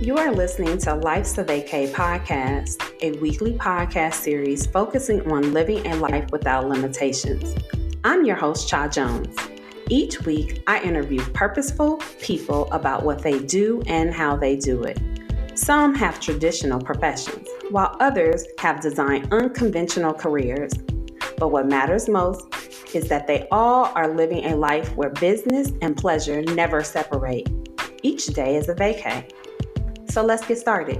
You are listening to Life's a Vacay podcast, a weekly podcast series focusing on living a life without limitations. I'm your host, Cha Jones. Each week, I interview purposeful people about what they do and how they do it. Some have traditional professions, while others have designed unconventional careers. But what matters most is that they all are living a life where business and pleasure never separate. Each day is a vacay. So let's get started.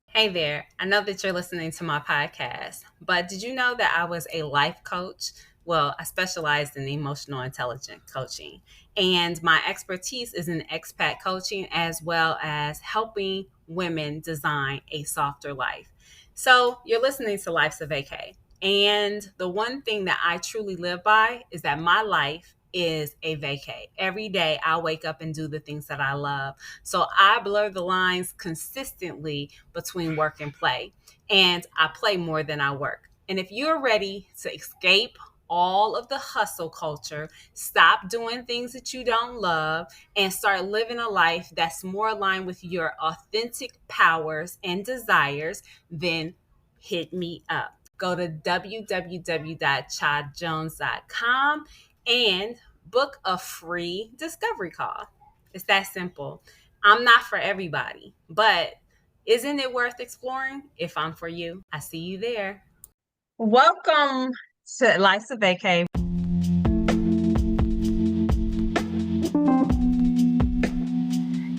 Hey there, I know that you're listening to my podcast, but did you know that I was a life coach? Well, I specialized in emotional intelligence coaching, and my expertise is in expat coaching as well as helping women design a softer life. So you're listening to Life's a Vacay, and the one thing that I truly live by is that my life is a vacay. Every day I wake up and do the things that I love. So I blur the lines consistently between work and play. And I play more than I work. And if you're ready to escape all of the hustle culture, stop doing things that you don't love, and start living a life that's more aligned with your authentic powers and desires, then hit me up. Go to www.chadjones.com and book a free discovery call. It's that simple. I'm not for everybody, but isn't it worth exploring? If I'm for you, I see you there. Welcome to Life's a Vacay.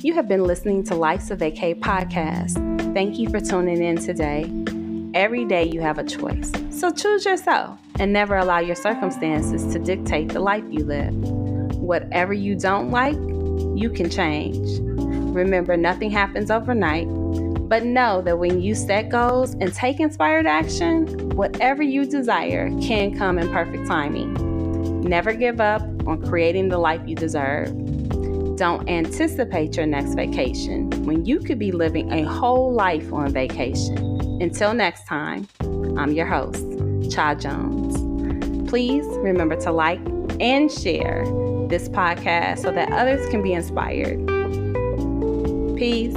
You have been listening to Life's a Vacay podcast. Thank you for tuning in today. Every day you have a choice, so choose yourself and never allow your circumstances to dictate the life you live. Whatever you don't like, you can change. Remember, nothing happens overnight, but know that when you set goals and take inspired action, whatever you desire can come in perfect timing. Never give up on creating the life you deserve. Don't anticipate your next vacation when you could be living a whole life on vacation. Until next time, I'm your host, Cha Jones. Please remember to like and share this podcast so that others can be inspired. Peace.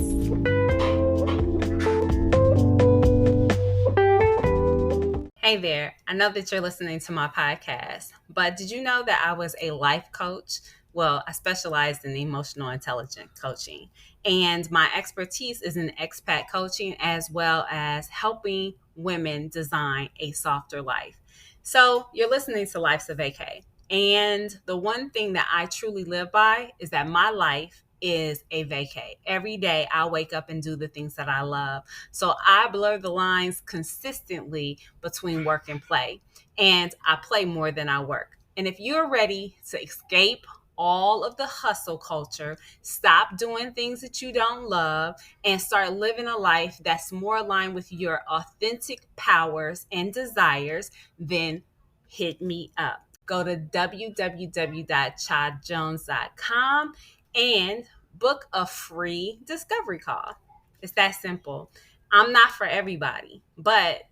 Hey there, I know that you're listening to my podcast, but did you know that I was a life coach? Well, I specialized in emotional intelligence coaching, and my expertise is in expat coaching as well as helping women design a softer life. So you're listening to Life's a Vacay, and the one thing that I truly live by is that my life is a vacay. Every day I wake up and do the things that I love. So I blur the lines consistently between work and play, and I play more than I work. And if you're ready to escape all of the hustle culture, stop doing things that you don't love, and start living a life that's more aligned with your authentic powers and desires, then hit me up. Go to www.chadjones.com and book a free discovery call. It's that simple. I'm not for everybody, but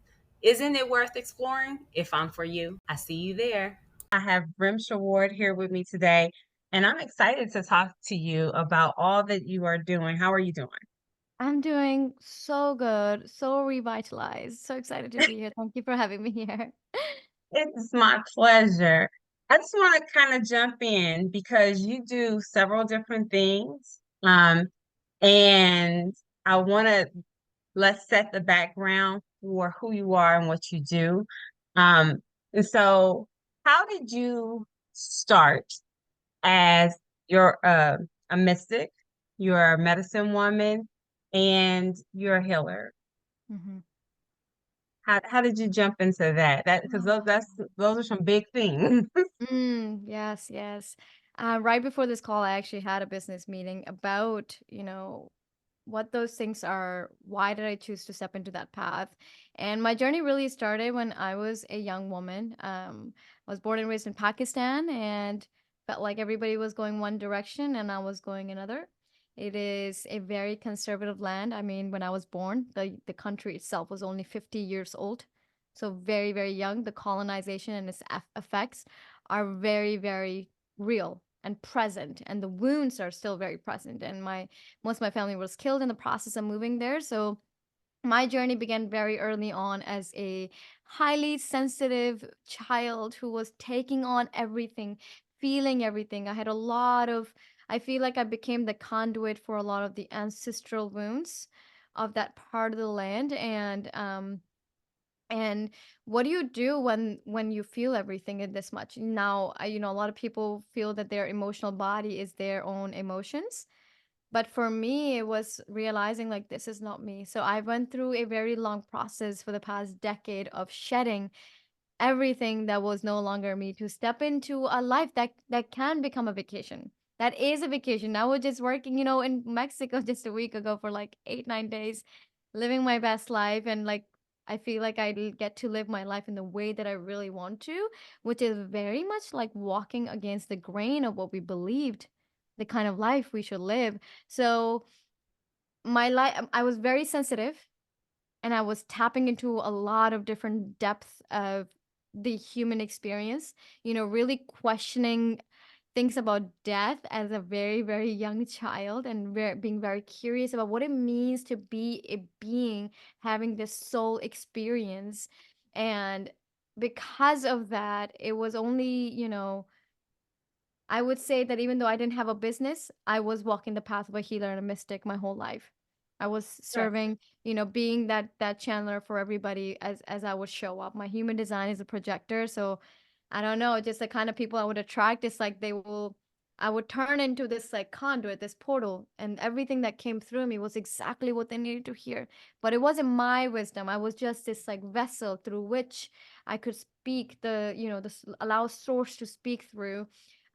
isn't it worth exploring? If I'm for you, I see you there. I have Rimsha Ward here with me today, and I'm excited to talk to you about all that you are doing. How are you doing? I'm doing so good, so revitalized, so excited to be here. Thank you for having me here. It's my pleasure. I just want to kind of jump in because you do several different things. And I want to let's set the background for who you are and what you do. And so how did you start as you're a mystic, you're a medicine woman, and you're a healer? Mhm. How did you jump into that? That because those are some big things. Yes, yes. Right before this call, I actually had a business meeting about, what those things are. Why did I choose to step into that path? And my journey really started when I was a young woman. I was born and raised in Pakistan and felt like everybody was going one direction and I was going another. It is a very conservative land. I mean, when I was born, the country itself was only 50 years old. So very, very young. The colonization and its effects are very, very real and present, and the wounds are still very present. And most of my family was killed in the process of moving there. So my journey began very early on as a highly sensitive child who was taking on everything, feeling everything. I had a lot of, I feel like I became the conduit for a lot of the ancestral wounds of that part of the land. And what do you do when you feel everything in this much? Now, a lot of people feel that their emotional body is their own emotions, but for me, it was realizing like this is not me. So I went through a very long process for the past decade of shedding everything that was no longer me to step into a life that can become a vacation. That is a vacation. I was just working, in Mexico just a week ago for like 8, 9 days, living my best life. And like, I feel like get to live my life in the way that I really want to, which is very much like walking against the grain of what we believed the kind of life we should live. So my life, I was very sensitive, and I was tapping into a lot of different depths of the human experience, really questioning things about death as a very, very young child, and being very curious about what it means to be a being having this soul experience. And because of that, it was only, I would say that even though I didn't have a business, I was walking the path of a healer and a mystic my whole life. I was Right. serving, being that channeler for everybody as I would show up. My human design is a projector, so I don't know, just the kind of people I would attract. It's like I would turn into this like conduit, this portal, and everything that came through me was exactly what they needed to hear. But it wasn't my wisdom. I was just this like vessel through which I could speak allow source to speak through.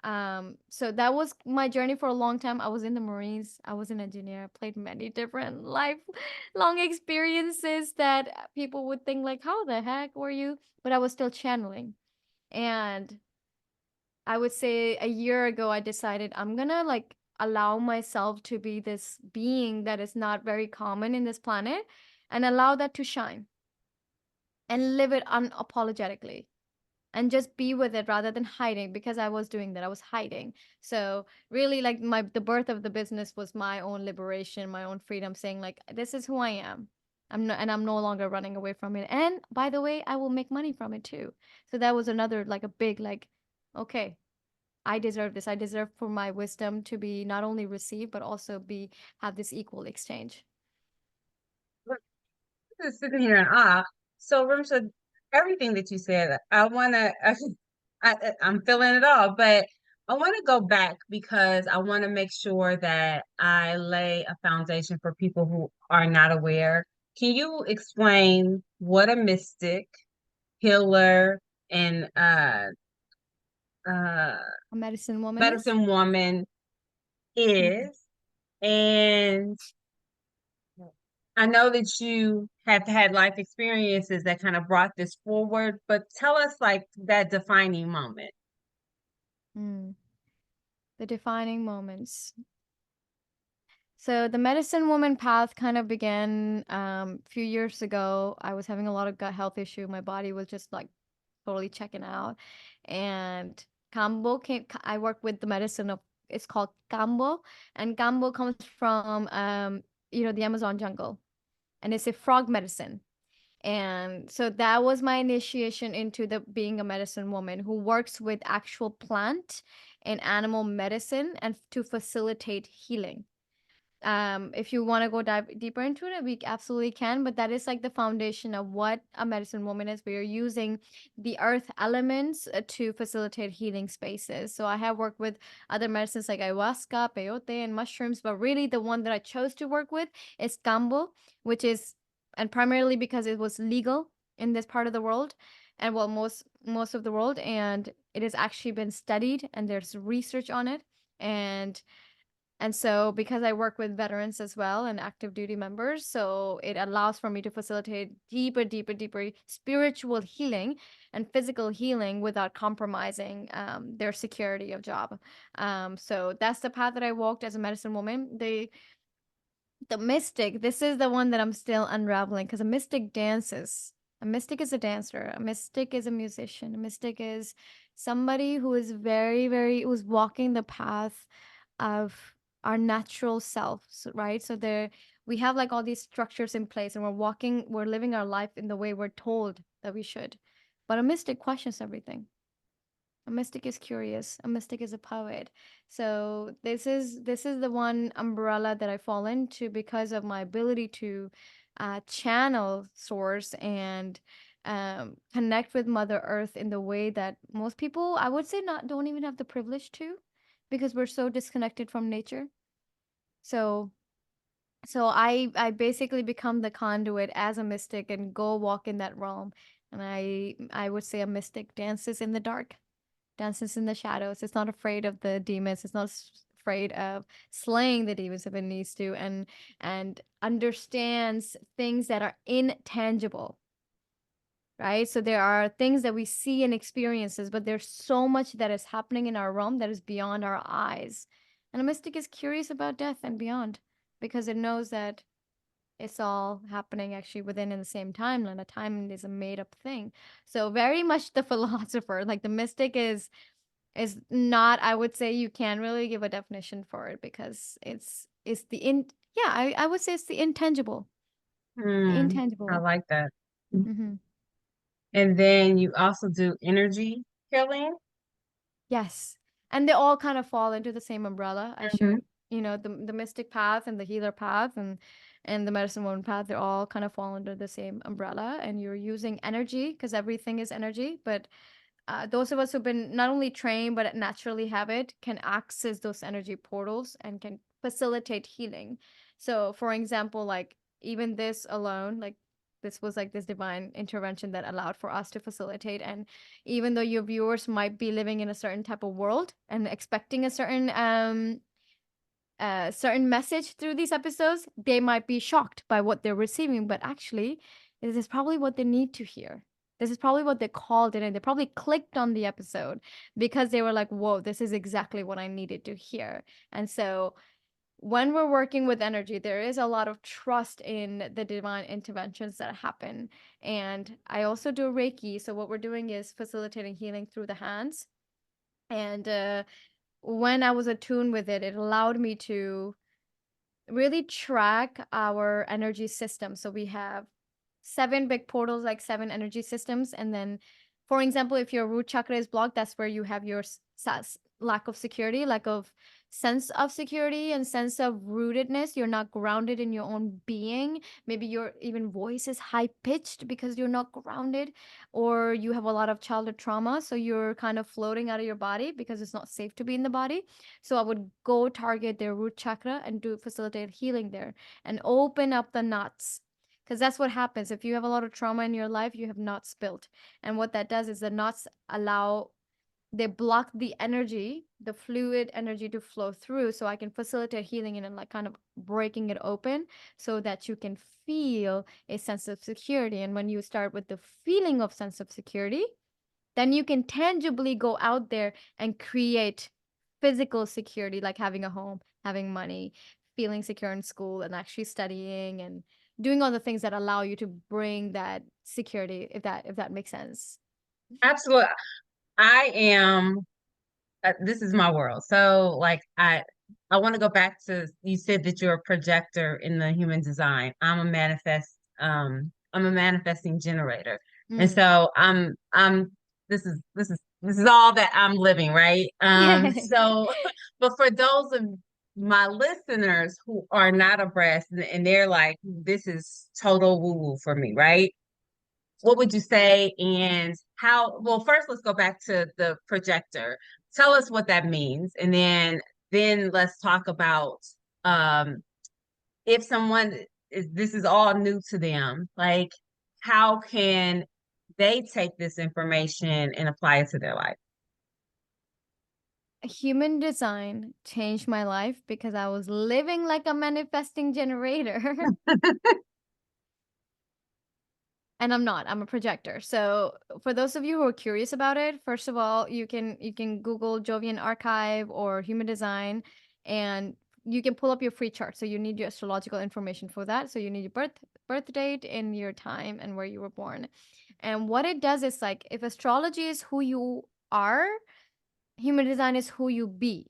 So that was my journey for a long time. I was in the Marines, I was an engineer, played many different life long experiences that people would think like, how the heck were you? But I was still channeling. And I would say a year ago I decided I'm gonna like allow myself to be this being that is not very common in this planet, and allow that to shine and live it unapologetically, and just be with it rather than hiding, because I was doing that. I was hiding. So really, like, the birth of the business was my own liberation, my own freedom, saying like, this is who I am. I'm no longer running away from it. And by the way, I will make money from it too. So that was another like a big like, okay, I deserve this. I deserve for my wisdom to be not only received but also be have this equal exchange. Just sitting here in awe. So, Rimsha, everything that you said, I want to, I'm feeling it all, but I want to go back because I want to make sure that I lay a foundation for people who are not aware. Can you explain what a mystic, healer, and uh, A medicine woman is. medicine woman Mhm. is? And I know that you have had life experiences that kind of brought this forward, but tell us like that defining moment. Mm. The defining moments. So the medicine woman path kind of began a few years ago. I was having a lot of gut health issue. My body was just like totally checking out. And Gambo came. I work with the medicine of, it's called Gambo, and Gambo comes from the Amazon jungle, and it's a frog medicine. And so that was my initiation into the being a medicine woman who works with actual plant and animal medicine and to facilitate healing. If you want to go dive deeper into it, we absolutely can, but that is like the foundation of what a medicine woman is. We are using the earth elements to facilitate healing spaces. So I have worked with other medicines like ayahuasca, peyote, and mushrooms, but really the one that I chose to work with is Gambo, which is, and primarily because it was legal in this part of the world, and well, most of the world, and it has actually been studied and there's research on it. And so, because I work with veterans as well and active duty members, so it allows for me to facilitate deeper, deeper, deeper spiritual healing and physical healing without compromising their security of job. So that's the path that I walked as a medicine woman. The mystic, this is the one that I'm still unraveling, because a mystic dances. A mystic is a dancer. A mystic is a musician. A mystic is somebody who is who's walking the path of our natural selves, right? So we have like all these structures in place and we're living our life in the way we're told that we should. But a mystic questions everything. A mystic is curious. A mystic is a poet. So this is the one umbrella that I fall into because of my ability to channel source and connect with Mother Earth in the way that most people, I would say, not don't even have the privilege to, because we're so disconnected from nature. So I basically become the conduit as a mystic and go walk in that realm. And I would say a mystic dances in the dark, dances in the shadows. It's not afraid of the demons. It's not afraid of slaying the demons if it needs to, and understands things that are intangible, right? So there are things that we see and experiences, but there's so much that is happening in our realm that is beyond our eyes. And a mystic is curious about death and beyond because it knows that it's all happening actually within in the same timeline. A timeline is a made up thing. So very much the philosopher, like the mystic is not, I would say you can't really give a definition for it because it's the in yeah, I would say it's the intangible. The I intangible. like that. Hmm. And then you also do energy healing. Yes. And they all kind of fall into the same umbrella. I Hmm. should, the mystic path and the healer path and the medicine woman path, they all kind of fall under the same umbrella. And you're using energy because everything is energy. But those of us who've been not only trained but naturally have it can access those energy portals and can facilitate healing. So, for example, like even this alone, like this was like this divine intervention that allowed for us to facilitate. And even though your viewers might be living in a certain type of world and expecting a certain message through these episodes, they might be shocked by what they're receiving, but actually, this is probably what they need to hear. This is probably what they called it, and they probably clicked on the episode because they were like, whoa, this is exactly what I needed to hear. And so, when we're working with energy, there is a lot of trust in the divine interventions that happen. And I also do Reiki. So, what we're doing is facilitating healing through the hands. And when I was attuned with it, it allowed me to really track our energy system. So we have seven big portals, like seven energy systems. And then, for example, if your root chakra is blocked, that's where you have your lack of security, lack of sense of security and sense of rootedness. You're not grounded in your own being. Maybe your even voice is high pitched because you're not grounded, or you have a lot of childhood trauma. So you're kind of floating out of your body because it's not safe to be in the body. So I would go target their root chakra and do facilitate healing there and open up the knots. Because that's what happens. If you have a lot of trauma in your life, you have knots built. And what that does is the knots they block the energy, the fluid energy to flow through. So I can facilitate healing and like kind of breaking it open so that you can feel a sense of security. And when you start with the feeling of sense of security, then you can tangibly go out there and create physical security, like having a home, having money, feeling secure in school, and actually studying and doing all the things that allow you to bring that security, if that makes sense. Absolutely. I am this is my world. So like I want to go back to you said that you're a projector in the human design. I'm a manifesting generator. And Mm. so I'm this is all that I'm living, right? So but for those of my listeners who are not abreast and they're like, this is total woo-woo for me, right? What would you say and how well first let's go back to the projector, tell us what that means, and then let's talk about um if someone is this is all new to them, like how can they take this information and apply it to their life. Human design changed my life because I was living like a manifesting generator. And I'm not. I'm a projector. So for those of you who are curious about it, first of all, you can Google Jovian Archive or Human Design and you can pull up your free chart. So you need your astrological information for that. So you need your birth date and your time and where you were born. And what it does is like if astrology is who you are, human design is who you be.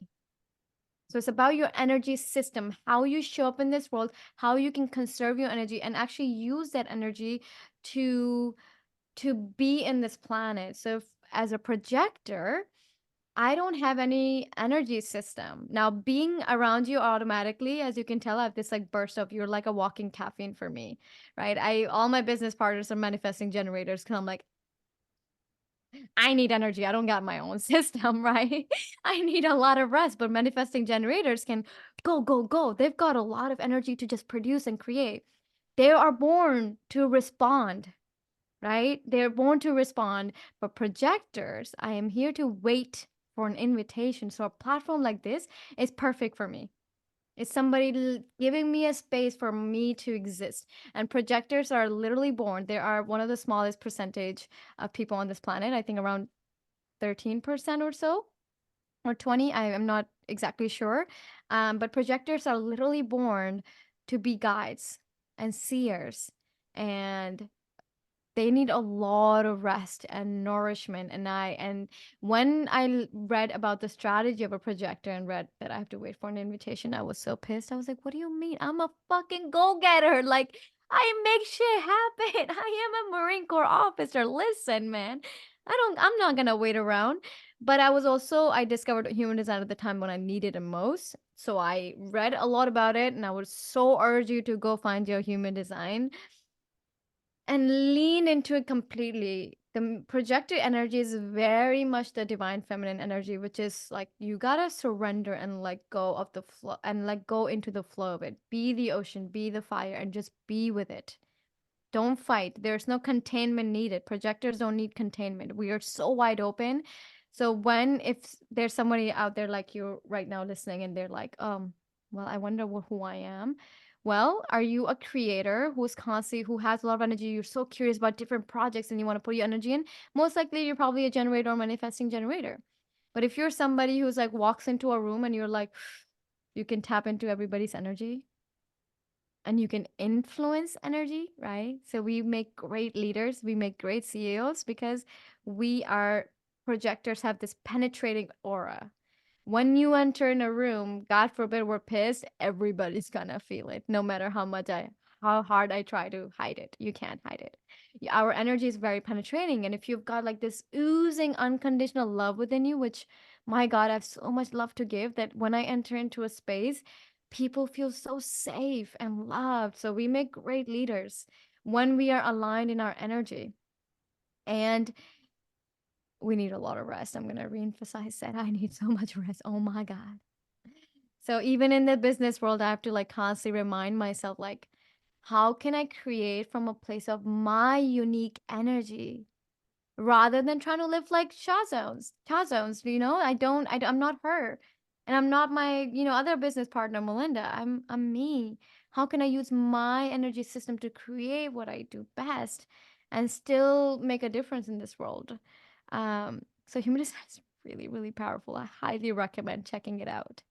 So it's about your energy system, how you show up in this world, how you can conserve your energy and actually use that energy to be in this planet. So if, as a projector, I don't have any energy system. Now, being around you automatically, as you can tell, I have this like burst of you're like a walking caffeine for me, right? I all my business partners are manifesting generators because I'm like, I need energy. I don't got my own system, right? I need a lot of rest, but manifesting generators can go, go, go. They've got a lot of energy to just produce and create. They are born to respond, right? They're born to respond. But projectors, I am here to wait for an invitation. So a platform like this is perfect for me. It's somebody giving me a space for me to exist. And projectors are literally born. They are one of the smallest percentage of people on this planet. I think around 13% or so, or 20. I am not exactly sure. But projectors are literally born to be guides and seers, and they need a lot of rest and nourishment. And when I read about the strategy of a projector and read that I have to wait for an invitation, I was so pissed. I was like, what do you mean? I'm a fucking go-getter. Like, I make shit happen. I am a Marine Corps officer. Listen, man, I'm not gonna wait around. But I discovered human design at the time when I needed it most. So I read a lot about it, and I would so urge you to go find your human design and lean into it completely. The projector energy is very much the divine feminine energy, which is like you gotta surrender and let go of the flow and let go into the flow of it. Be the ocean, be the fire, and just be with it. Don't fight. There's no containment needed. Projectors don't need containment. We are so wide open. So if there's somebody out there like you right now listening and they're like, well, I wonder who I am. Well, are you a creator who has a lot of energy? You're so curious about different projects and you want to put your energy in. Most likely you're probably a generator or manifesting generator. But if you're somebody who's like walks into a room and you're like, you can tap into everybody's energy and you can influence energy, right? So we make great leaders, we make great CEOs because we are projectors have this penetrating aura. When you enter in a room, God forbid we're pissed, everybody's gonna feel it, no matter how hard I try to hide it. You can't hide it. Our energy is very penetrating, and if you've got like this oozing unconditional love within you, which my God, I have so much love to give that when I enter into a space, people feel so safe and loved. So we make great leaders when we are aligned in our energy. And we need a lot of rest. I'm going to reemphasize that. I need so much rest. Oh my God. So even in the business world, I have to like constantly remind myself, like, how can I create from a place of my unique energy rather than trying to live like Cha zones, I'm not her. And I'm not my, other business partner, Melinda. I'm me. How can I use my energy system to create what I do best and still make a difference in this world? So human design is really, really powerful. I highly recommend checking it out.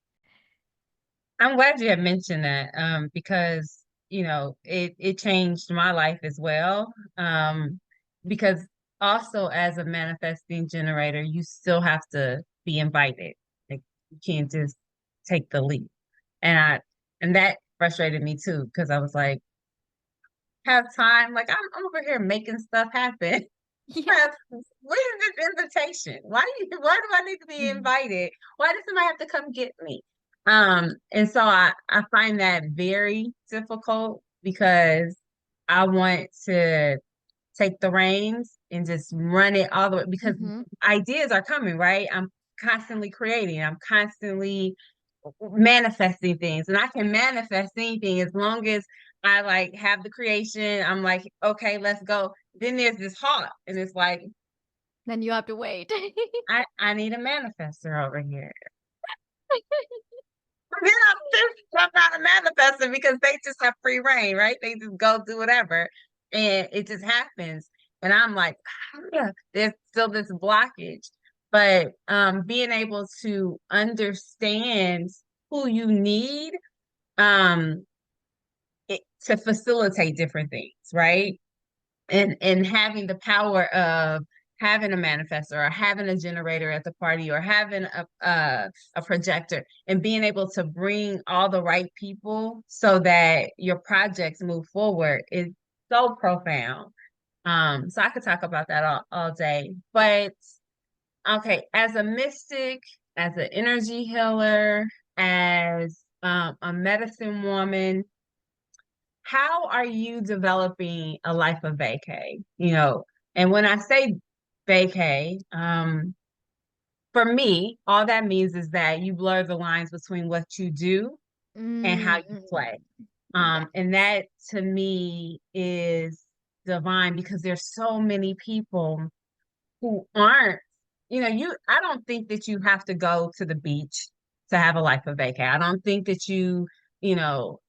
I'm glad you had mentioned that, because it changed my life as well. Because also as a manifesting generator, you still have to be invited. Like you can't just take the leap. And I and that frustrated me too, because I was like, have time. Like I'm over here making stuff happen. Yeah. What is this invitation? Why do I need to be Mhm. invited? Why does somebody have to come get me? And so I find that very difficult because I want to take the reins and just run it all the way because Mhm. ideas are coming, right? I'm constantly creating, I'm constantly manifesting things, and I can manifest anything as long as I like have the creation. I'm like, okay, let's go. Then there's this heart, and it's like, Then you have to wait. I need a manifester over here. Then I'm not a manifester because they just have free reign, right? They just go do whatever, and it just happens. And I'm like, there's still this blockage. But being able to understand who you need um to facilitate different things, right? And having the power of having a manifestor or having a generator at the party or having a projector and being able to bring all the right people so that your projects move forward is so profound. So I could talk about that all day. But okay, as a mystic, as an energy healer, as a medicine woman, how are you developing a life of vacay? And when I say vacay, for me, all that means is that you blur the lines between what you do and how you Mm, play. yeah. And that to me is divine because there's so many people who aren't, I don't think that you have to go to the beach to have a life of vacay. I don't think that you know,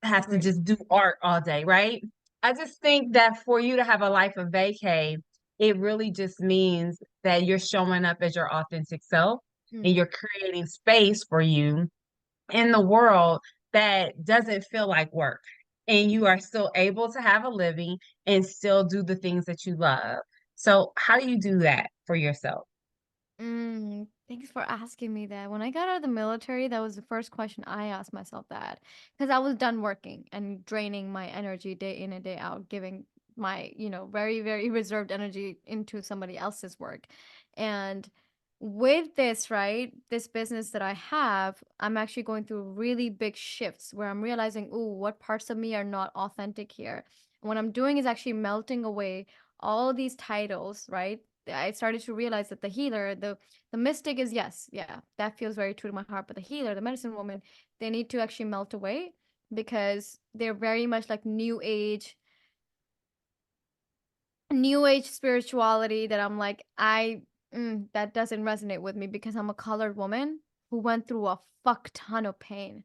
have to Agree. just do art all day, right? I just think that for you to have a life of vacay, it really just means that you're showing up as your authentic self and Mm. you're creating space for you in the world that doesn't feel like work. And you are still able to have a living and still do the things that you love. So, how do you do that for yourself? Thanks for asking me that. When I got out of the military, that was the first question I asked myself that because I was done working and draining my energy day in and day out, giving my, very, very reserved energy into somebody else's work. And with this, right, this business that I have, I'm actually going through really big shifts where I'm realizing, ooh, what parts of me are not authentic here. And what I'm doing is actually melting away all these titles, right? I started to realize that the healer, the mystic is yes, yeah, that feels very true to my heart. But the healer, the medicine woman, they need to actually melt away because they're very much like new age spirituality that I'm like, that doesn't resonate with me because I'm a colored woman who went through a fuck ton of pain.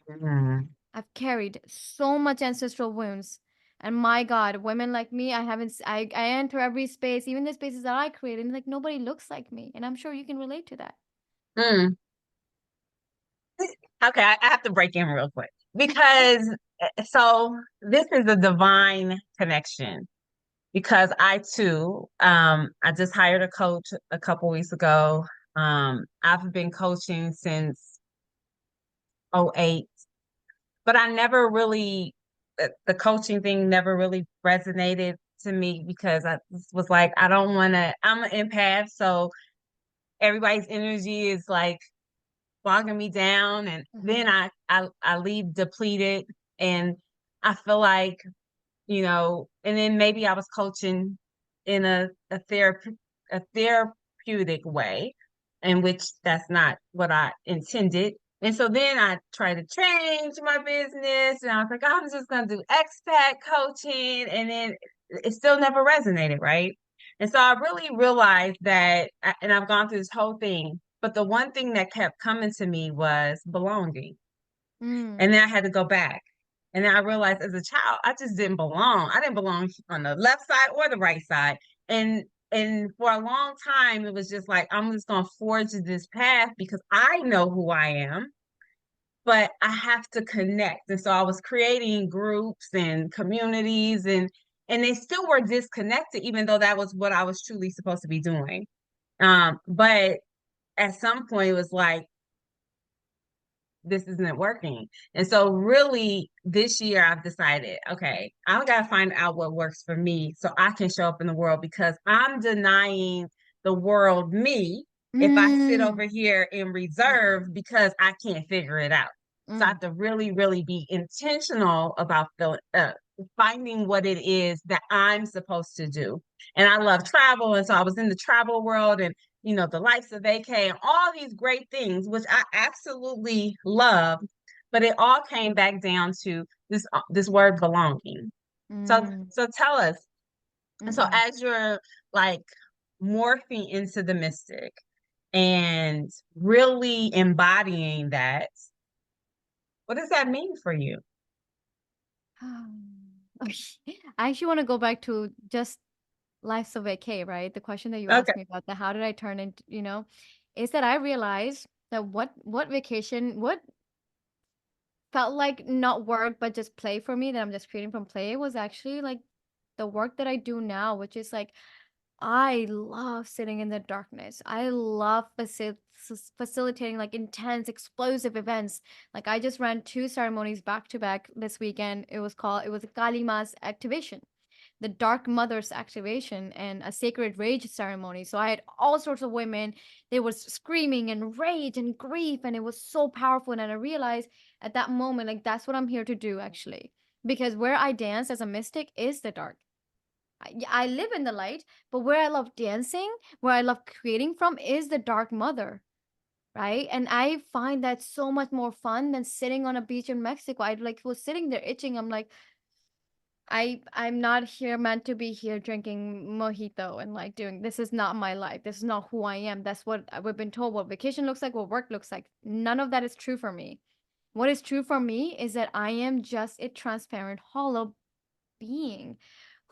Mhm. I've carried so much ancestral wounds. And my God, women like me, I haven't, I enter every space, even the spaces that I create, and like nobody looks like me. And I'm sure you can relate to that. Mm. Okay, I have to break in real quick because so this is a divine connection because I too, I just hired a coach a couple weeks ago. I've been coaching since '08, but I never really, the coaching thing never really resonated to me because I just was like, I don't want to, I'm an empath. So everybody's energy is like bogging me down. And then Mhm. I leave depleted and I feel like and then maybe I was coaching in a therapeutic way, in which that's not what I intended. And so then I tried to change my business, and I was like, I'm just gonna do expat coaching, and then it still never resonated, right? And so I really realized that, and I've gone through this whole thing, but the one thing that kept coming to me was belonging. Mm. And then I had to go back. And then I realized as a child, I just didn't belong. I didn't belong on the left side or the right side. And for a long time, it was just like, I'm just gonna forge this path because I know who I am, but I have to connect. And so I was creating groups and communities and they still were disconnected, even though that was what I was truly supposed to be doing. But at some point it was like, this isn't working. And so really this year I've decided, okay, I've got to find out what works for me so I can show up in the world because I'm denying the world me if I sit over Mm. here in reserve because I can't figure it out. So I Mm. have to really, really be intentional about finding what it is that I'm supposed to do. And I love travel. And so I was in the travel world and the likes of AK and all these great things, which I absolutely love. But it all came back down to this word belonging. So Mm. so tell us. So Mm-mm. as you're like morphing into the mystic and really embodying that, what does that mean for you? Okay. I actually want to go back to just life's a vacay, right? The question that you Okay. asked me about the how did I turn into, is that I realized that what vacation, what felt like not work but just play for me, that I'm just creating from play, was actually like the work that I do now, which is like I love sitting in the darkness. I love facilitating like intense, explosive events. Like I just ran two ceremonies back to back this weekend. It was a Kalima's activation, the Dark Mother's activation, and a sacred rage ceremony. So I had all sorts of women. They were screaming and rage and grief, and it was so powerful. And I realized at that moment, like that's what I'm here to do actually. Because where I dance as a mystic is the dark. I live in the light, but where I love dancing, where I love creating from is the Dark Mother, right? And I find that so much more fun than sitting on a beach in Mexico. I like was sitting there itching. I'm like, I'm not here meant to be here drinking mojito and like doing this is not my life. This is not who I am. That's what we've been told what vacation looks like, what work looks like. None of that is true for me. What is true for me is that I am just a transparent, hollow being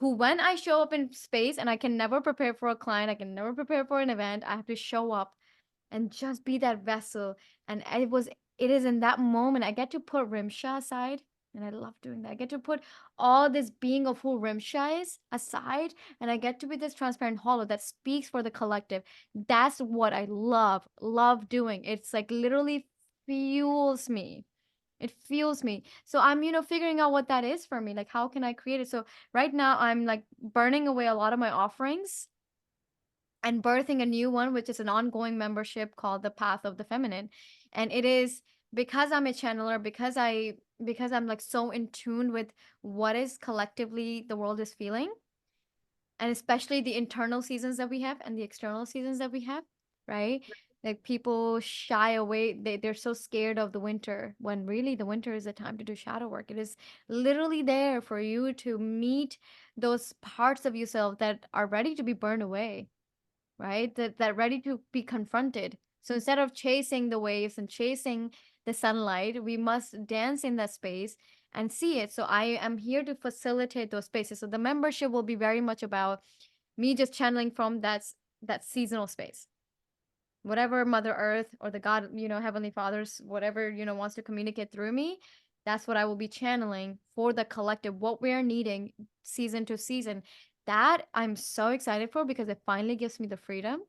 who, when I show up in space and I can never prepare for a client, I can never prepare for an event, I have to show up and just be that vessel. And it is in that moment I get to put Rimsha aside. And I love doing that. I get to put all this being of who Rimsha is aside, and I get to be this transparent hollow that speaks for the collective. That's what I love doing. It's like literally fuels me. It fuels me. So I'm, figuring out what that is for me. Like, how can I create it? So right now I'm like burning away a lot of my offerings and birthing a new one, which is an ongoing membership called the Path of the Feminine. And it is because I'm a channeler, because I'm like so in tune with what is collectively the world is feeling, and especially the internal seasons that we have and the external seasons that we have, right? Like people shy away, they're so scared of the winter when really the winter is a time to do shadow work. It is literally there for you to meet those parts of yourself that are ready to be burned away, right? That ready to be confronted. So instead of chasing the waves and chasing the sunlight, we must dance in that space and see it. So I am here to facilitate those spaces. So the membership will be very much about me just channeling from that seasonal space. Whatever Mother Earth or the God, Heavenly Fathers, whatever, wants to communicate through me, that's what I will be channeling for the collective, what we're needing season to season. That I'm so excited for because it finally gives me the freedom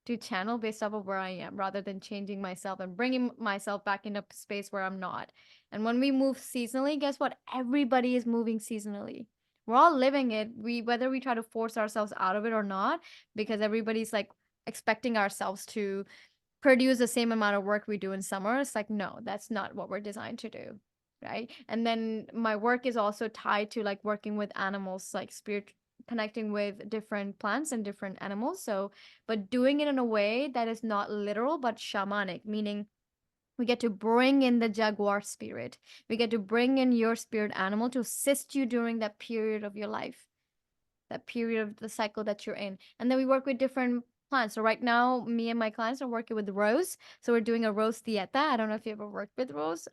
to channel based off of where I am rather than changing myself and bringing myself back into a space where I'm not. And when we move seasonally, guess what? Everybody is moving seasonally. We're all living it. Whether we try to force ourselves out of it or not, because everybody's like expecting ourselves to produce the same amount of work we do in summer. It's like, no, that's not what we're designed to do. Right. And then my work is also tied to like working with animals, like spirit, connecting with different plants and different animals. So, but doing it in a way that is not literal, but shamanic, meaning we get to bring in the jaguar spirit. We get to bring in your spirit animal to assist you during that period of your life, that period of the cycle that you're in. And then we work with different plants. So right now, me and my clients are working with rose. So we're doing a rose dieta. I don't know if you ever worked with rose.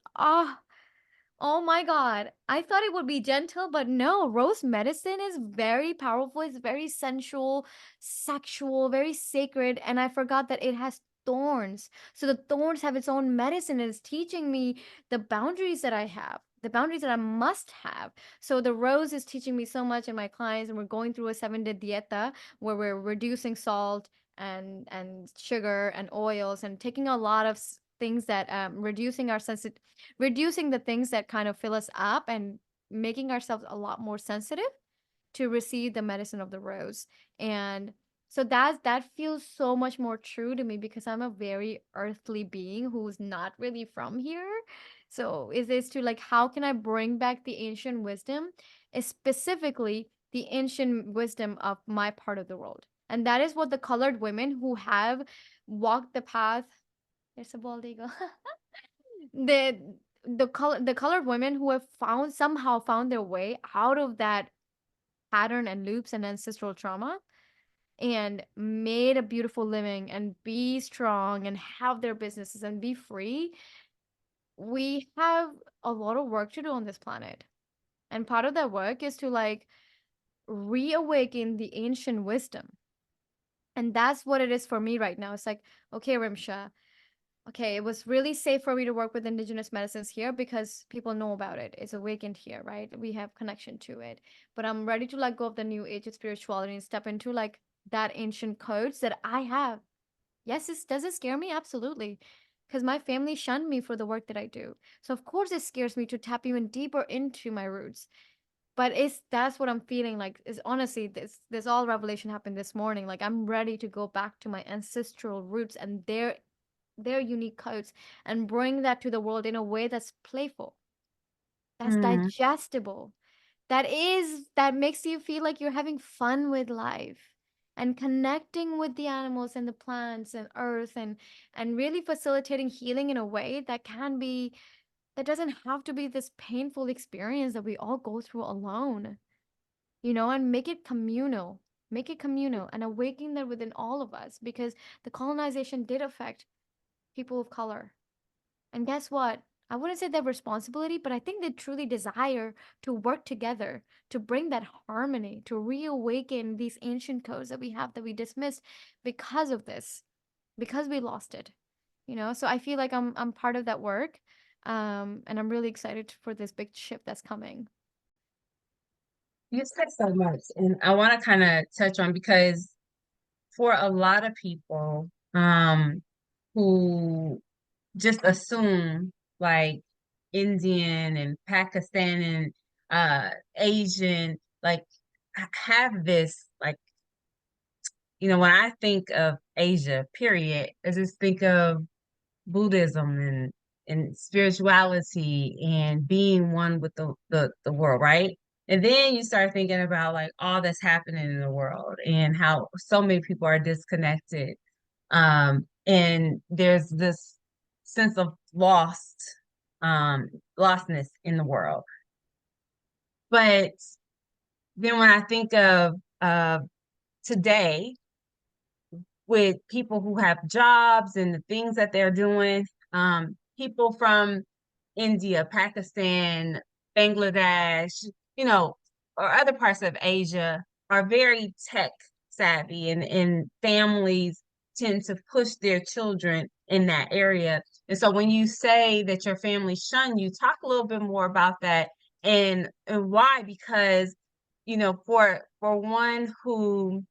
Oh my God. I thought it would be gentle, but no, rose medicine is very powerful. It's very sensual, sexual, very sacred. And I forgot that it has thorns. So the thorns have its own medicine. It's teaching me the boundaries that I have, the boundaries that I must have. So the rose is teaching me so much, and my clients, and we're going through a 7-day dieta where we're reducing salt and sugar and oils and taking a lot of things that reducing the things that kind of fill us up and making ourselves a lot more sensitive to receive the medicine of the rose. And so that feels so much more true to me because I'm a very earthly being who's not really from here. So is this to like how can I bring back the ancient wisdom, specifically the ancient wisdom of my part of the world? And that is what the colored women who have walked the path. There's a bald eagle. the the colored women who have found somehow found their way out of that pattern and loops and ancestral trauma and made a beautiful living and be strong and have their businesses and be free. We have a lot of work to do on this planet, and part of that work is to like reawaken the ancient wisdom. And that's what it is for me right now. It's like, okay, Rimsha, okay, it was really safe for me to work with indigenous medicines here because people know about it. It's awakened here, right? We have connection to it. But I'm ready to let go of the new age of spirituality and step into like that ancient codes that I have. Yes, does it scare me? Absolutely. Because my family shunned me for the work that I do. So of course it scares me to tap even deeper into my roots. But it's that's what I'm feeling like is honestly this all revelation happened this morning. Like I'm ready to go back to my ancestral roots and their unique codes and bring that to the world in a way that's playful, that's Mm, digestible, that makes you feel like you're having fun with life and connecting with the animals and the plants and earth and really facilitating healing in a way that doesn't have to be this painful experience that we all go through alone, and make it communal and awaken that within all of us because the colonization did affect people of color. And guess what? I wouldn't say their responsibility, but I think they truly desire to work together to bring that harmony, to reawaken these ancient codes that we have that we dismissed because of this, because we lost it. So I feel like I'm part of that work, and I'm really excited for this big shift that's coming. you said so much, and I want to kind of touch on because for a lot of people, who just assume like Indian and Pakistan and Asian, like have this like when I think of Asia, period, I just think of Buddhism and spirituality and being one with the world, right? And then you start thinking about like all that's happening in the world and how so many people are disconnected. And there's this sense of lostness in the world. But then when I think of today, with people who have jobs and the things that they're doing. People from India, Pakistan, Bangladesh, or other parts of Asia are very tech savvy, and families tend to push their children in that area. And so when you say that your family shun you, talk a little bit more about that and why, because for one who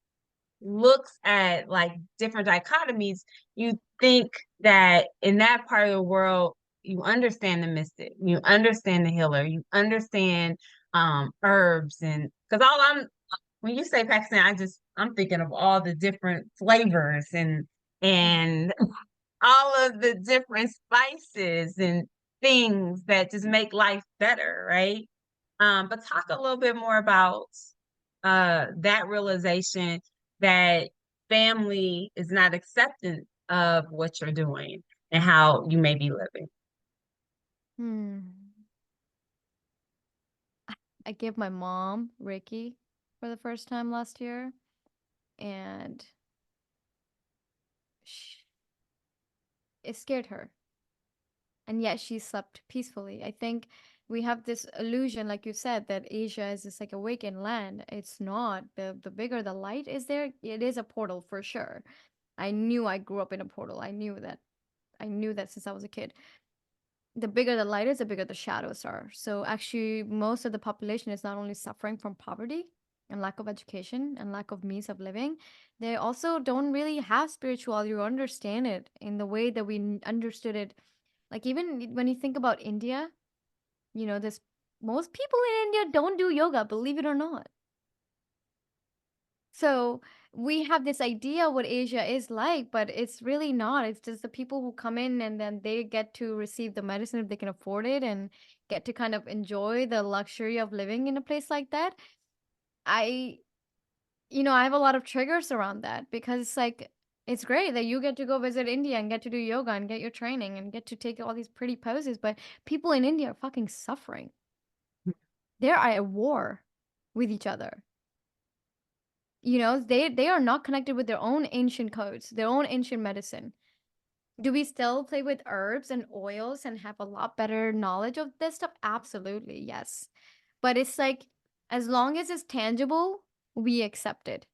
looks at like different dichotomies, you think that in that part of the world, you understand the mystic, you understand the healer, you understand herbs, and because all I'm when you say Pakistan, I'm thinking of all the different flavors and all of the different spices and things that just make life better, right? But talk a little bit more about that realization that family is not accepting of what you're doing and how you may be living. Hmm. I gave my mom Reiki for the first time last year, and sh it scared her. And yet she slept peacefully. I think we have this illusion, like you said, that Asia is this like awakened land. It's not. The bigger the light is there, it is a portal for sure. I knew I grew up in a portal. I knew that. I knew that since I was a kid. The bigger the light is, the bigger the shadows are. So actually, most of the population is not only suffering from poverty and lack of education and lack of means of living, they also don't really have spirituality or understand it in the way that we understood it. Like even when you think about India, this most people in India don't do yoga, believe it or not. So we have this idea what Asia is like, but it's really not. It's just the people who come in and then they get to receive the medicine if they can afford it and get to kind of enjoy the luxury of living in a place like that. I, I have a lot of triggers around that because it's like, it's great that you get to go visit India and get to do yoga and get your training and get to take all these pretty poses, but people in India are fucking suffering. They're at war with each other. They are not connected with their own ancient codes, their own ancient medicine. Do we still play with herbs and oils and have a lot better knowledge of this stuff? Absolutely, yes. But it's like, as long as it's tangible, we accept it.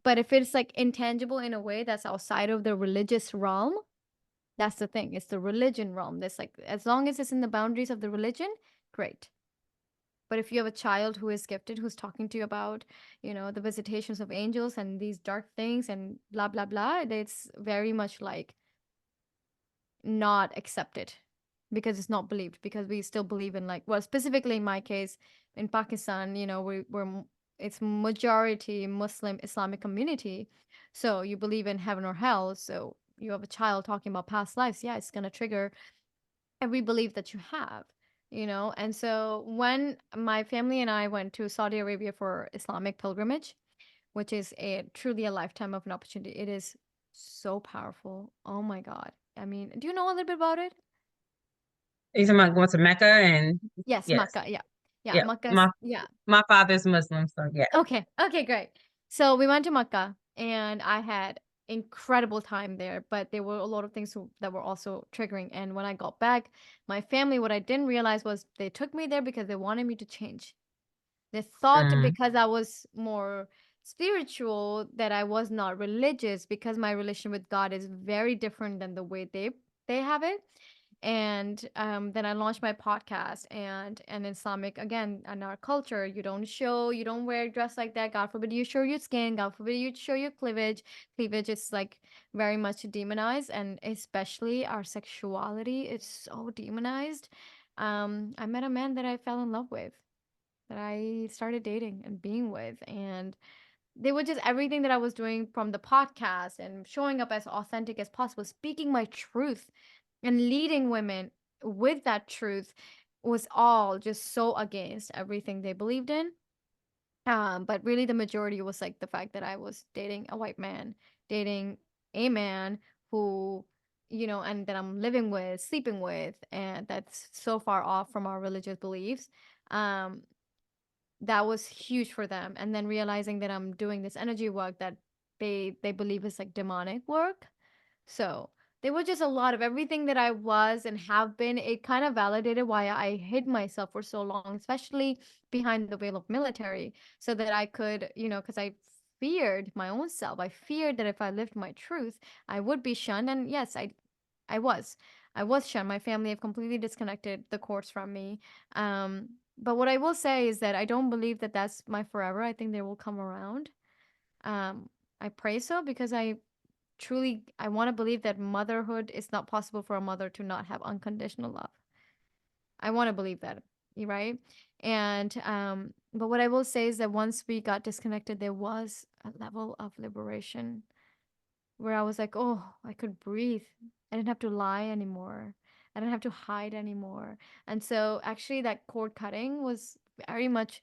But if it's like intangible in a way that's outside of the religious realm, That's the thing. It's the religion realm. There's like, as long as it's in the boundaries of the religion, great. But if you have a child who is gifted, who's talking to you about, the visitations of angels and these dark things and blah, blah, blah, it's very much like not accepted because it's not believed, because we still believe in, like, well, specifically in my case, in Pakistan, it's majority Muslim Islamic community. So you believe in heaven or hell. So you have a child talking about past lives. Yeah, it's going to trigger every belief that you have. And so when my family and I went to Saudi Arabia for Islamic pilgrimage, which is a truly a lifetime of an opportunity, it is so powerful. Oh my God. I mean, do you know a little bit about it? Are you talking about going to Mecca? And Yes, yes, Makkah. Yeah. Yeah, yeah, Makkah's, yeah. my father's Muslim, so yeah. Okay. Okay, great. So we went to Makkah and I had incredible time there, but there were a lot of things that were also triggering. And when I got back, my family, what I didn't realize was they took me there because they wanted me to change. They thought Mm. because I was more spiritual that I was not religious, because my relation with God is very different than the way they have it. And then I launched my podcast, and Islamic, again, in our culture, you don't wear dress like that. God forbid you show your skin. God forbid you show your cleavage. Cleavage is like very much demonized, and especially our sexuality is so demonized. I met a man that I fell in love with, that I started dating and being with. And they were just everything that I was doing from the podcast and showing up as authentic as possible, speaking my truth and leading women with that truth was all just so against everything they believed in. But really, the majority was like the fact that I was dating a white man, dating a man who, and that I'm living with, sleeping with, and that's so far off from our religious beliefs. Um, that was huge for them. And then realizing that I'm doing this energy work that they believe is like demonic work. So there was just a lot of everything that I was and have been. It kind of validated why I hid myself for so long, especially behind the veil of military, so that I could, because I feared my own self. I feared that if I lived my truth, I would be shunned. And yes, I was. I was shunned. My family have completely disconnected the courts from me. But what I will say is that I don't believe that that's my forever. I think they will come around. Um, I pray so, because I want to believe that motherhood is not possible for a mother to not have unconditional love. I want to believe that, right? And but what I will say is that once we got disconnected, there was a level of liberation where I was like, oh, I could breathe. I didn't have to lie anymore. I didn't have to hide anymore. And so actually that cord cutting was very much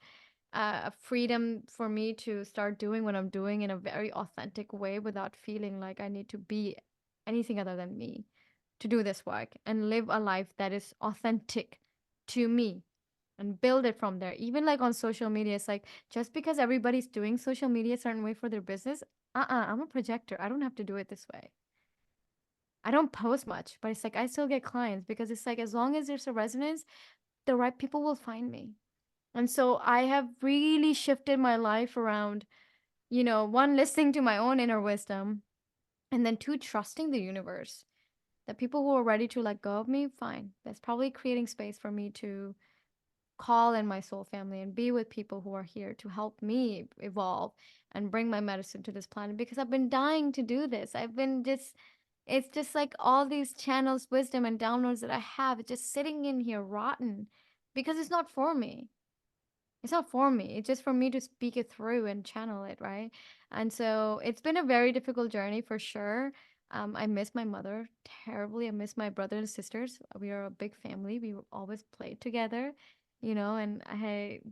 a freedom for me to start doing what I'm doing in a very authentic way without feeling like I need to be anything other than me to do this work and live a life that is authentic to me and build it from there. Even like on social media, it's like just because everybody's doing social media a certain way for their business, I'm a projector. I don't have to do it this way. I don't post much, but it's like I still get clients because it's like as long as there's a resonance, the right people will find me. And so I have really shifted my life around, one, listening to my own inner wisdom, and then two, trusting the universe. The people who are ready to let go of me, fine. That's probably creating space for me to call in my soul family and be with people who are here to help me evolve and bring my medicine to this planet, because I've been dying to do this. I've been just It's just like all these channels, wisdom and downloads that I have, it's just sitting in here rotten because it's not for me. It's not for me. It's just for me to speak it through and channel it, right? And so it's been a very difficult journey for sure. I miss my mother terribly. I miss my brothers and sisters. We are a big family. We always played together, and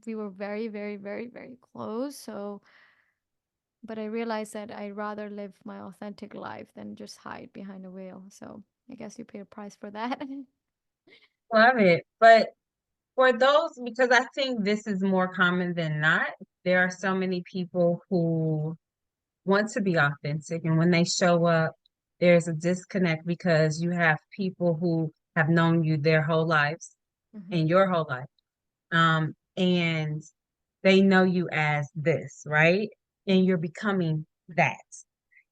we were very, very, very, very close. So, but I realized that I'd rather live my authentic life than just hide behind a veil. So I guess you pay a price for that. Love it. But for those, because I think this is more common than not, there are so many people who want to be authentic. And when they show up, there's a disconnect because you have people who have known you their whole lives Hmm. and your whole life. And they know you as this, right? And you're becoming that.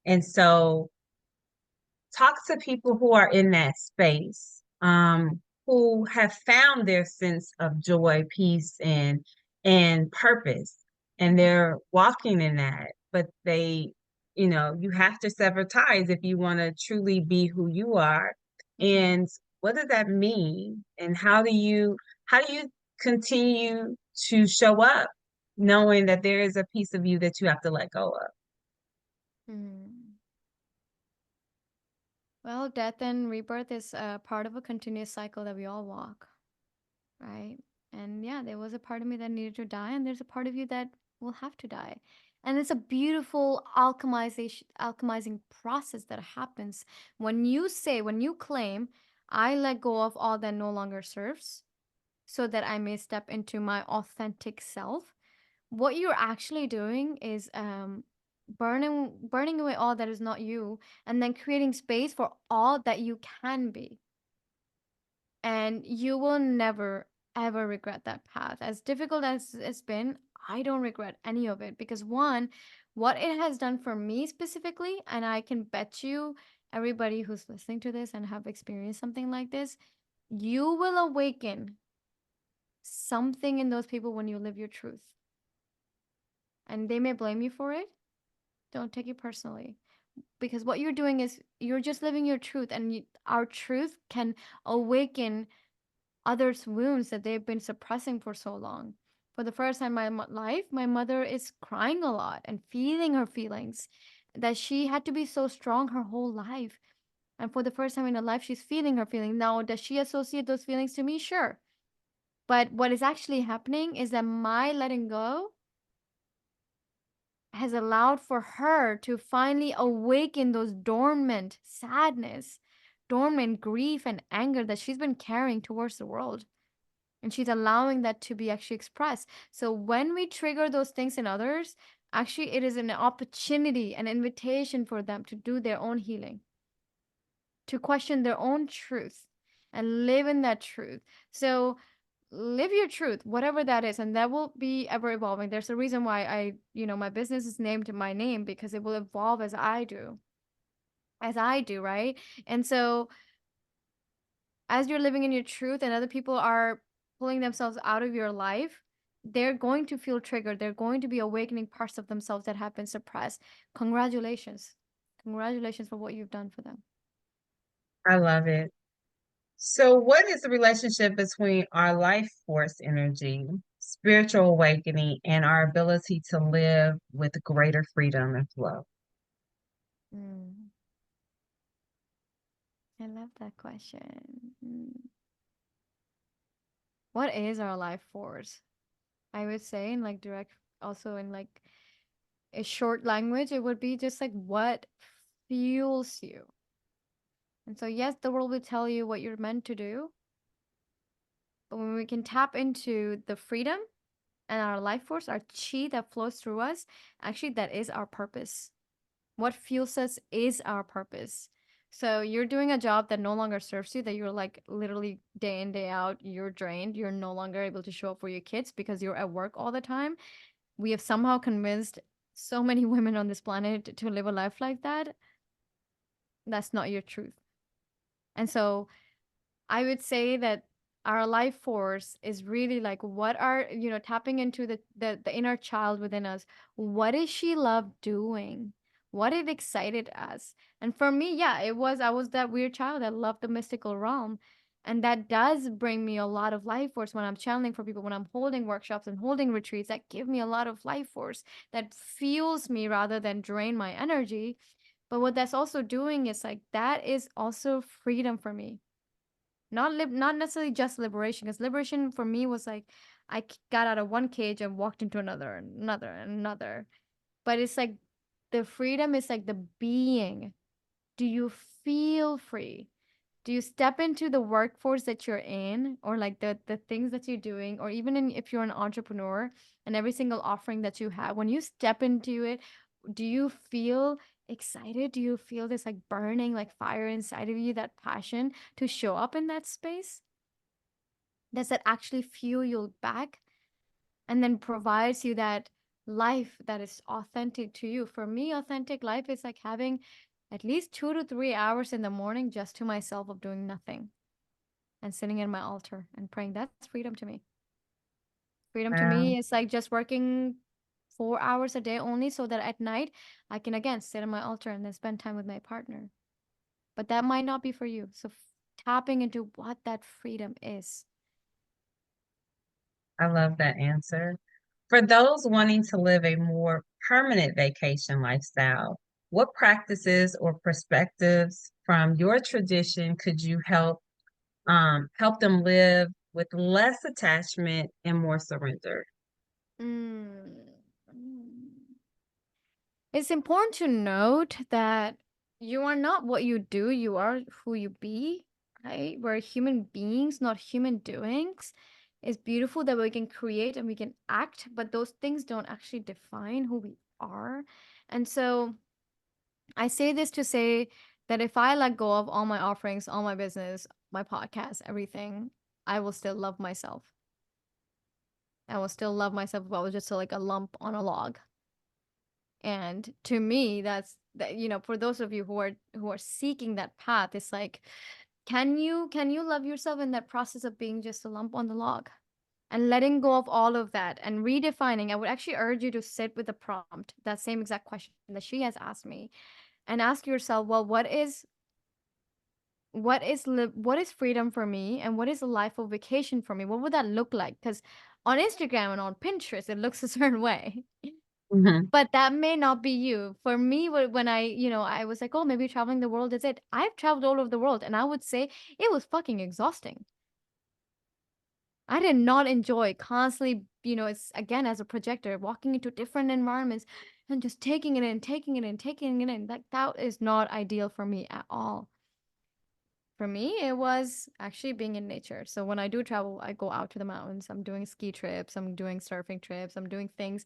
And so talk to people who are in that space, who have found their sense of joy, peace, and purpose, and Mhm. they're walking in that. But you have to sever ties if you want to truly be who you are. Mhm. And what does that mean? And how do you continue to show up, knowing that there is a piece of you that you have to let go of? Mhm. Well, death and rebirth is a part of a continuous cycle that we all walk, right? And yeah, there was a part of me that needed to die, and there's a part of you that will have to die. And it's a beautiful alchemizing process that happens when you claim, I let go of all that no longer serves so that I may step into my authentic self. What you're actually doing is burning away all that is not you, and then creating space for all that you can be. And you will never ever regret that path. As difficult as it's been, I don't regret any of it, because one, what it has done for me specifically, and I can bet you everybody who's listening to this and have experienced something like this, you will awaken something in those people when you live your truth. And they may blame you for it. Don't take it personally, because what you're doing is you're just living your truth, and our truth can awaken others' wounds that they've been suppressing for so long. For the first time in my life, my mother is crying a lot and feeling her feelings that she had to be so strong her whole life. And for the first time in her life, she's feeling her feelings. Now, does she associate those feelings to me? Sure. But what is actually happening is that my letting go has allowed for her to finally awaken those dormant sadness, dormant grief and anger that she's been carrying towards the world. And she's allowing that to be actually expressed. So when we trigger those things in others, actually it is an opportunity, an invitation for them to do their own healing, to question their own truth and live in that truth. So live your truth, whatever that is, and that will be ever evolving. There's a reason why my business is named my name, because it will evolve as I do, right? And so as you're living in your truth and other people are pulling themselves out of your life, they're going to feel triggered. They're going to be awakening parts of themselves that have been suppressed. Congratulations. Congratulations for what you've done for them. I love it. So, what is the relationship between our life force energy, spiritual awakening, and our ability to live with greater freedom and flow? Mm, I love that question. What is our life force? I would say in like direct, also in like a short language, it would be just like what fuels you. And so, yes, the world will tell you what you're meant to do, but when we can tap into the freedom and our life force, our chi that flows through us, actually, that is our purpose. What fuels us is our purpose. So you're doing a job that no longer serves you, that you're like literally day in, day out, you're drained. You're no longer able to show up for your kids because you're at work all the time. We have somehow convinced so many women on this planet to live a life like that. That's not your truth. And so I would say that our life force is really like what are, tapping into the inner child within us. What does she love doing? What it excited us? And for me, yeah, I was that weird child that loved the mystical realm. And that does bring me a lot of life force when I'm channeling for people, when I'm holding workshops and holding retreats, that give me a lot of life force that fuels me rather than drain my energy. But what that's also doing is like that is also freedom for me, not necessarily just liberation, because liberation for me was like got out of one cage and walked into another. But it's like the freedom is like the being. Do you feel free? Do you step into the workforce that you're in, or like the things that you're doing, or even if you're an entrepreneur, and every single offering that you have, when you step into it, do you feel excited? Do you feel this like burning like fire inside of you, that passion to show up in that space? Does that actually fuel you back and then provides you that life that is authentic to you? For me, authentic life is like having at least 2 to 3 hours in the morning just to myself of doing nothing and sitting in my altar and praying. That's freedom to me. Freedom to Wow, me is like just working 4 hours a day only so that at night I can again sit in my altar and then spend time with my partner. But that might not be for you. So tapping into what that freedom is. I love that answer. For those wanting to live a more permanent vacation lifestyle, what practices or perspectives from your tradition could you help them live with less attachment and more surrender? Mm. It's important to note that you are not what you do, you are who you be, right? We're human beings, not human doings. It's beautiful that we can create and we can act, but those things don't actually define who we are. And so I say this to say that if I let go of all my offerings, all my business, my podcast, everything, I will still love myself. I will still love myself if I was just like a lump on a log. And to me, that's that, for those of you who are seeking that path, it's like, can you love yourself in that process of being just a lump on the log? And letting go of all of that and redefining, I would actually urge you to sit with the prompt, that same exact question that she has asked me, and ask yourself, well, what is freedom for me, and what is a life of vacation for me? What would that look like? Because on Instagram and on Pinterest, it looks a certain way. Mhm. But that may not be you. For me, when I was like, oh, maybe traveling the world is it. I've traveled all over the world, and I would say it was fucking exhausting. I did not enjoy constantly, it's again as a projector, walking into different environments and just taking it in, taking it in, taking it in. Like that is not ideal for me at all. For me, it was actually being in nature. So when I do travel, I go out to the mountains. I'm doing ski trips, I'm doing surfing trips, I'm doing things,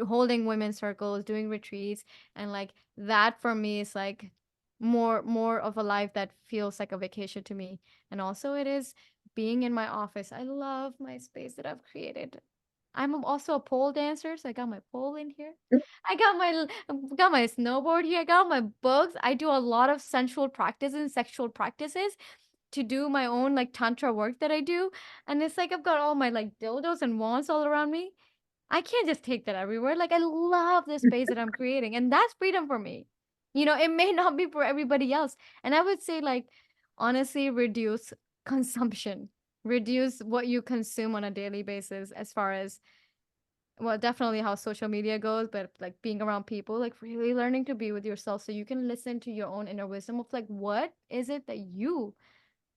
holding women's circles, doing retreats, and like that for me is like more of a life that feels like a vacation to me. And also it is being in my office. I love my space that I've created. Also a pole dancer, so I got my pole in here. I got my snowboard here. I got my books. I do a lot of sensual practices, sexual practices to do my own like tantra work that I do. And it's like I've got all my like dildos and wands all around me. I can't just take that everywhere. Like I love the space that I'm creating, and that's freedom for me. It may not be for everybody else. And I would say like honestly reduce consumption. Reduce what you consume on a daily basis as far as well, definitely how social media goes, but like being around people, like really learning to be with yourself so you can listen to your own inner wisdom of like, what is it that you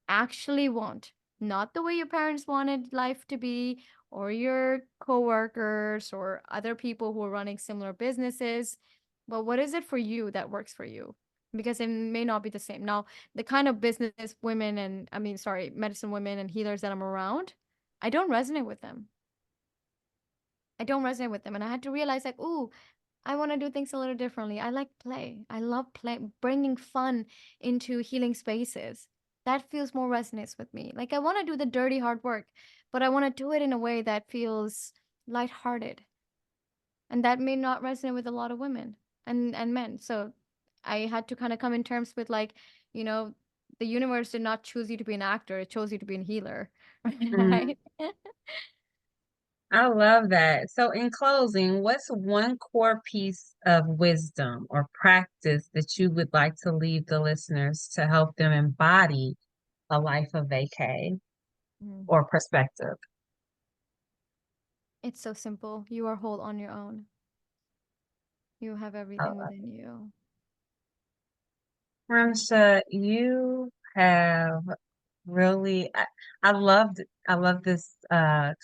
actually want? Not the way your parents wanted life to be, or your coworkers, or other people who are running similar businesses. But what is it for you that works for you? Because it may not be the same. Now, the kind of business women and, I mean, sorry, medicine women and healers that I'm around, I don't resonate with them. I don't resonate with them. And I had to realize, like, ooh, I want to do things a little differently. I like play. I love play, bringing fun into healing spaces. That feels more resonates with me. Like, I want to do the dirty, hard work, but I want to do it in a way that feels lighthearted. And that may not resonate with a lot of women and men. So I had to kind of come in terms with, like, you know, the universe did not choose you to be an actor, it chose you to be a healer. Mhm. Right? I love that. So, in closing, what's one core piece of wisdom or practice that you would like to leave the listeners to help them embody a life of vacay Mm. or perspective? It's so simple. You are whole on your own. You have everything within you. Ramsha, you have really, I love this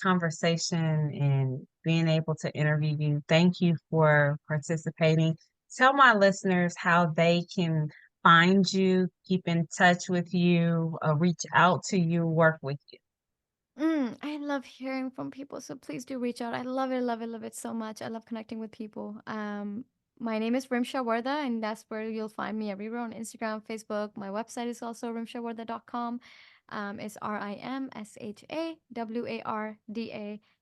conversation and being able to interview you. Thank you for participating. Tell my listeners how they can find you, keep in touch with you, reach out to you, work with you. I love hearing from people, so please do reach out. I love it, love it, love it so much. I love connecting with people. My name is Rimsha Ward, and that's where you'll find me everywhere on Instagram, Facebook. My website is also rimshawarda.com. is RimshaWarda.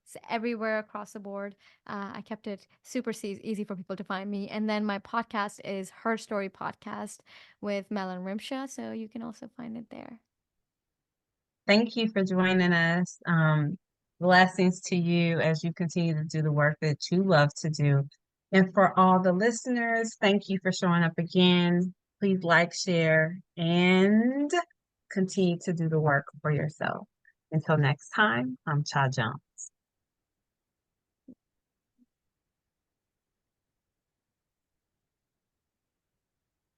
It's everywhere across the board. I kept it super easy for people to find me. And then my podcast is Her Story Podcast with Mel and Rimsha. So you can also find it there. Thank you for joining us. Blessings to you as you continue to do the work that you love to do. And for all the listeners, thank you for showing up again. Please like, share, and continue to do the work for yourself. Until next time, I'm Cha Jung.